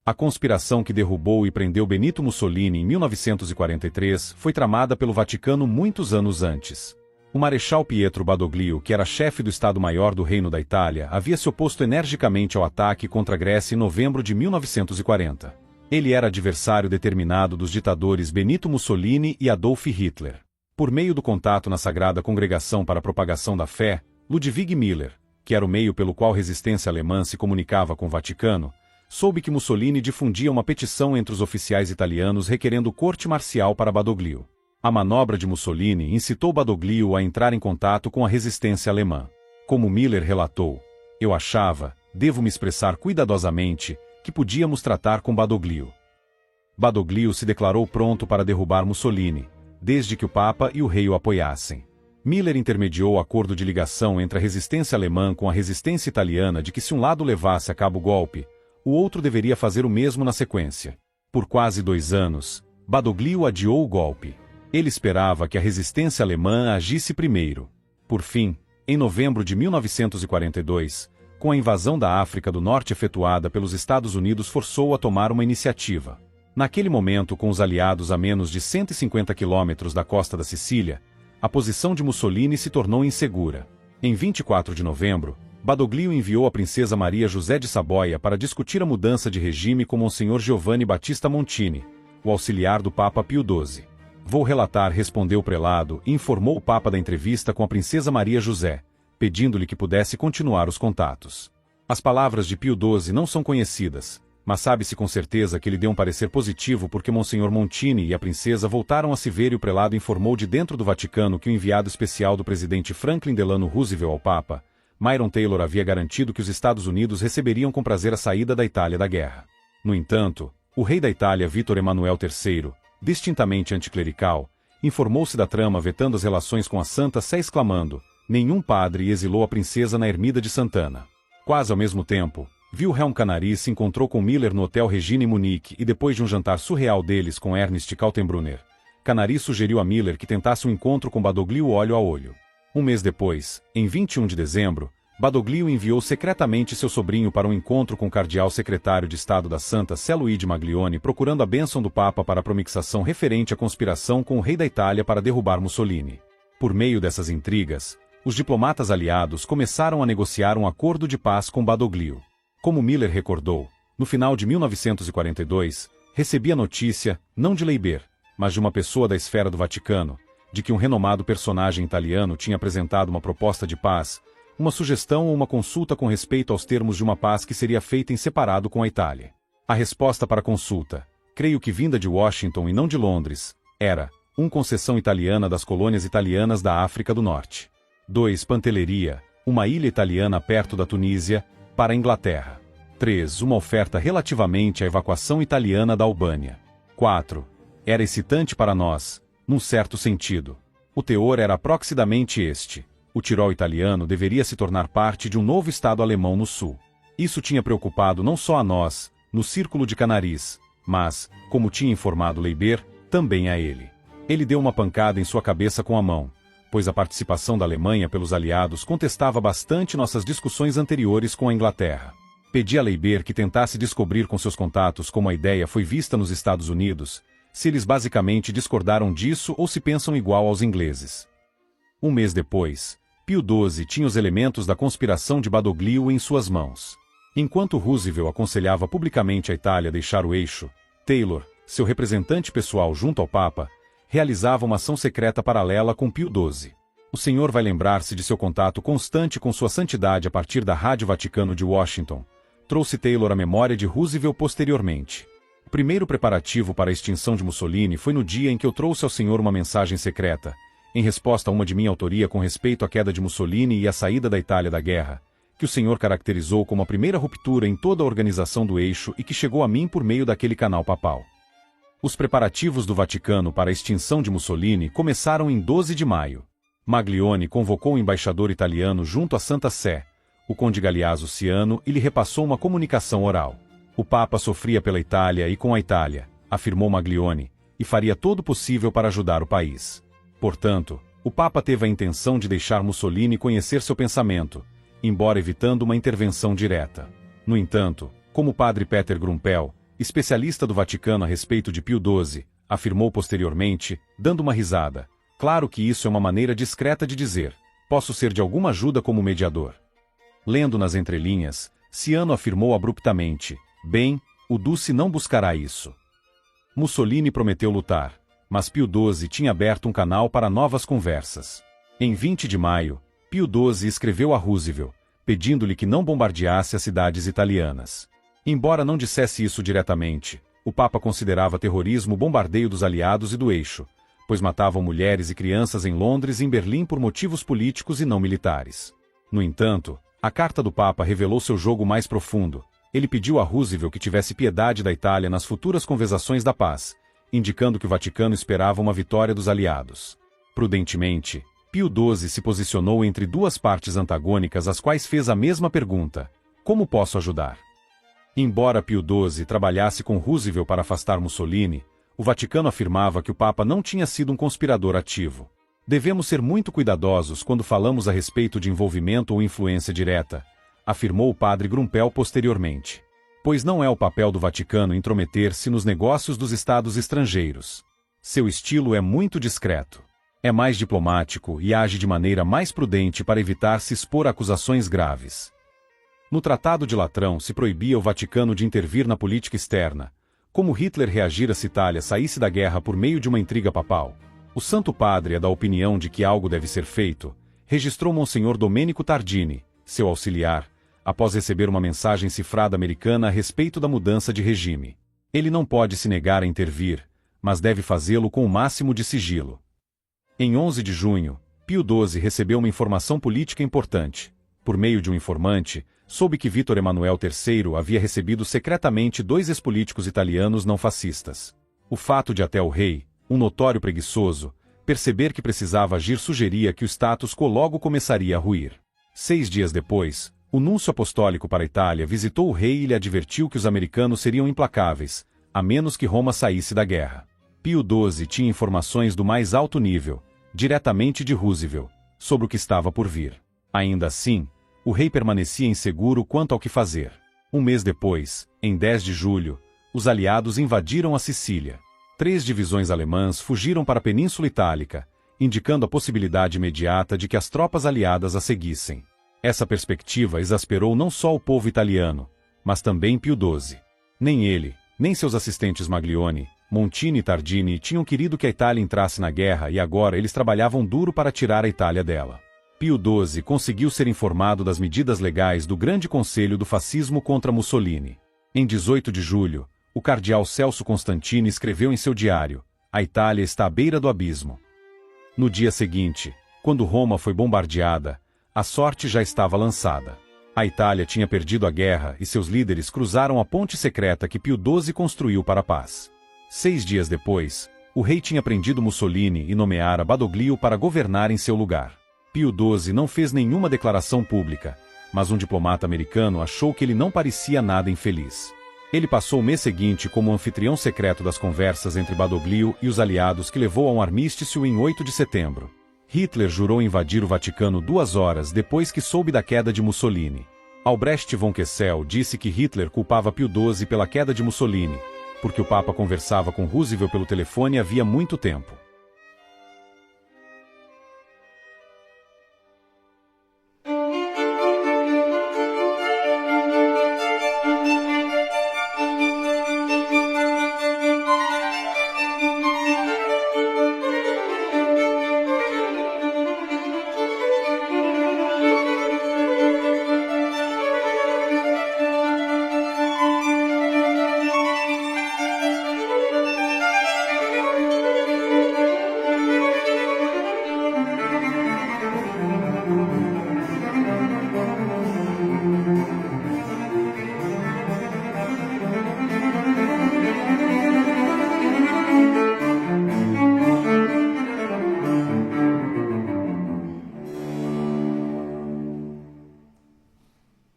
A conspiração que derrubou e prendeu Benito Mussolini em 1943 foi tramada pelo Vaticano muitos anos antes. O Marechal Pietro Badoglio, que era chefe do Estado-Maior do Reino da Itália, havia se oposto energicamente ao ataque contra a Grécia em novembro de 1940. Ele era adversário determinado dos ditadores Benito Mussolini e Adolf Hitler. Por meio do contato na Sagrada Congregação para a Propagação da Fé, Ludwig Miller, que era o meio pelo qual a resistência alemã se comunicava com o Vaticano, soube que Mussolini difundia uma petição entre os oficiais italianos requerendo corte marcial para Badoglio. A manobra de Mussolini incitou Badoglio a entrar em contato com a resistência alemã. Como Miller relatou, eu achava, devo me expressar cuidadosamente, que podíamos tratar com Badoglio. Badoglio se declarou pronto para derrubar Mussolini, desde que o Papa e o rei o apoiassem. Miller intermediou o acordo de ligação entre a resistência alemã com a resistência italiana de que se um lado levasse a cabo o golpe, o outro deveria fazer o mesmo na sequência. Por quase 2 anos, Badoglio adiou o golpe. Ele esperava que a resistência alemã agisse primeiro. Por fim, em novembro de 1942, com a invasão da África do Norte efetuada pelos Estados Unidos, forçou-o a tomar uma iniciativa. Naquele momento, com os aliados a menos de 150 quilômetros da costa da Sicília, a posição de Mussolini se tornou insegura. Em 24 de novembro, Badoglio enviou a princesa Maria José de Saboia para discutir a mudança de regime com Monsenhor Giovanni Battista Montini, o auxiliar do Papa Pio XII. Vou relatar, respondeu o prelado e informou o Papa da entrevista com a princesa Maria José, pedindo-lhe que pudesse continuar os contatos. As palavras de Pio XII não são conhecidas, mas sabe-se com certeza que ele deu um parecer positivo porque Monsenhor Montini e a princesa voltaram a se ver e o prelado informou de dentro do Vaticano que o enviado especial do presidente Franklin Delano Roosevelt ao Papa, Myron Taylor, havia garantido que os Estados Unidos receberiam com prazer a saída da Itália da guerra. No entanto, o rei da Itália Vítor Emanuel III, distintamente anticlerical, informou-se da trama vetando as relações com a Santa Sé exclamando, nenhum padre, e exilou a princesa na ermida de Sant'Anna. Quase ao mesmo tempo, Wilhelm Canaris se encontrou com Miller no Hotel Regina em Munique e depois de um jantar surreal deles com Ernst Kaltenbrunner, Canaris sugeriu a Miller que tentasse um encontro com Badoglio olho a olho. Um mês depois, em 21 de dezembro, Badoglio enviou secretamente seu sobrinho para um encontro com o cardeal secretário de Estado da Santa Sé Luigi Maglione procurando a bênção do Papa para a promixação referente à conspiração com o rei da Itália para derrubar Mussolini. Por meio dessas intrigas, os diplomatas aliados começaram a negociar um acordo de paz com Badoglio. Como Miller recordou, no final de 1942, recebi a notícia, não de Leiber, mas de uma pessoa da esfera do Vaticano, de que um renomado personagem italiano tinha apresentado uma proposta de paz, uma sugestão ou uma consulta com respeito aos termos de uma paz que seria feita em separado com a Itália. A resposta para a consulta, creio que vinda de Washington e não de Londres, era 1. Concessão italiana das colônias italianas da África do Norte. 2. Pantelleria, uma ilha italiana perto da Tunísia, para a Inglaterra. 3. Uma oferta relativamente à evacuação italiana da Albânia. 4. Era excitante para nós, num certo sentido. O teor era aproximadamente este. O Tirol italiano deveria se tornar parte de um novo Estado alemão no sul. Isso tinha preocupado não só a nós, no círculo de Canaris, mas, como tinha informado Leiber, também a ele. Ele deu uma pancada em sua cabeça com a mão, pois a participação da Alemanha pelos aliados contestava bastante nossas discussões anteriores com a Inglaterra. Pedi a Leiber que tentasse descobrir com seus contatos como a ideia foi vista nos Estados Unidos, se eles basicamente discordaram disso ou se pensam igual aos ingleses. Um mês depois, Pio XII tinha os elementos da conspiração de Badoglio em suas mãos. Enquanto Roosevelt aconselhava publicamente a Itália a deixar o eixo, Taylor, seu representante pessoal junto ao Papa, realizava uma ação secreta paralela com Pio XII. O senhor vai lembrar-se de seu contato constante com Sua Santidade a partir da Rádio Vaticano de Washington. Trouxe Taylor à memória de Roosevelt posteriormente. O primeiro preparativo para a extinção de Mussolini foi no dia em que eu trouxe ao senhor uma mensagem secreta, em resposta a uma de minha autoria com respeito à queda de Mussolini e à saída da Itália da guerra, que o senhor caracterizou como a primeira ruptura em toda a organização do eixo e que chegou a mim por meio daquele canal papal. Os preparativos do Vaticano para a extinção de Mussolini começaram em 12 de maio. Maglione convocou o embaixador italiano junto à Santa Sé, o conde Galeazzo Ciano, e lhe repassou uma comunicação oral. O Papa sofria pela Itália e com a Itália, afirmou Maglione, e faria todo o possível para ajudar o país. Portanto, o Papa teve a intenção de deixar Mussolini conhecer seu pensamento, embora evitando uma intervenção direta. No entanto, como o padre Peter Grumpel, especialista do Vaticano a respeito de Pio XII, afirmou posteriormente, dando uma risada: claro que isso é uma maneira discreta de dizer, posso ser de alguma ajuda como mediador. Lendo nas entrelinhas, Ciano afirmou abruptamente: bem, o Duce não buscará isso. Mussolini prometeu lutar, mas Pio XII tinha aberto um canal para novas conversas. Em 20 de maio, Pio XII escreveu a Roosevelt, pedindo-lhe que não bombardeasse as cidades italianas. Embora não dissesse isso diretamente, o Papa considerava terrorismo o bombardeio dos aliados e do eixo, pois matavam mulheres e crianças em Londres e em Berlim por motivos políticos e não militares. No entanto, a carta do Papa revelou seu jogo mais profundo. Ele pediu a Roosevelt que tivesse piedade da Itália nas futuras conversações da paz, indicando que o Vaticano esperava uma vitória dos aliados. Prudentemente, Pio XII se posicionou entre duas partes antagônicas às quais fez a mesma pergunta: como posso ajudar? Embora Pio XII trabalhasse com Roosevelt para afastar Mussolini, o Vaticano afirmava que o Papa não tinha sido um conspirador ativo. Devemos ser muito cuidadosos quando falamos a respeito de envolvimento ou influência direta, afirmou o padre Grumpel posteriormente. Pois não é o papel do Vaticano intrometer-se nos negócios dos estados estrangeiros. Seu estilo é muito discreto. É mais diplomático e age de maneira mais prudente para evitar se expor a acusações graves. No Tratado de Latrão se proibia o Vaticano de intervir na política externa. Como Hitler reagira se Itália saísse da guerra por meio de uma intriga papal? O Santo Padre é da opinião de que algo deve ser feito, registrou Monsenhor Domenico Tardini, seu auxiliar, após receber uma mensagem cifrada americana a respeito da mudança de regime. Ele não pode se negar a intervir, mas deve fazê-lo com o máximo de sigilo. Em 11 de junho, Pio XII recebeu uma informação política importante. Por meio de um informante, soube que Vítor Emanuel III havia recebido secretamente 2 ex-políticos italianos não fascistas. O fato de até o rei, um notório preguiçoso, perceber que precisava agir sugeria que o status quo logo começaria a ruir. 6 dias depois, o núncio apostólico para a Itália visitou o rei e lhe advertiu que os americanos seriam implacáveis, a menos que Roma saísse da guerra. Pio XII tinha informações do mais alto nível, diretamente de Roosevelt, sobre o que estava por vir. Ainda assim, o rei permanecia inseguro quanto ao que fazer. Um mês depois, em 10 de julho, os aliados invadiram a Sicília. 3 divisões alemãs fugiram para a Península Itálica, indicando a possibilidade imediata de que as tropas aliadas a seguissem. Essa perspectiva exasperou não só o povo italiano, mas também Pio XII. Nem ele, nem seus assistentes Maglione, Montini e Tardini tinham querido que a Itália entrasse na guerra e agora eles trabalhavam duro para tirar a Itália dela. Pio XII conseguiu ser informado das medidas legais do Grande Conselho do Fascismo contra Mussolini. Em 18 de julho, o cardeal Celso Constantini escreveu em seu diário: a Itália está à beira do abismo. No dia seguinte, quando Roma foi bombardeada, a sorte já estava lançada. A Itália tinha perdido a guerra e seus líderes cruzaram a ponte secreta que Pio XII construiu para a paz. 6 dias depois, o rei tinha prendido Mussolini e nomeara Badoglio para governar em seu lugar. Pio XII não fez nenhuma declaração pública, mas um diplomata americano achou que ele não parecia nada infeliz. Ele passou o mês seguinte como anfitrião secreto das conversas entre Badoglio e os aliados que levou a um armistício em 8 de setembro. Hitler jurou invadir o Vaticano 2 horas depois que soube da queda de Mussolini. Albrecht von Kessel disse que Hitler culpava Pio XII pela queda de Mussolini, porque o Papa conversava com Roosevelt pelo telefone havia muito tempo.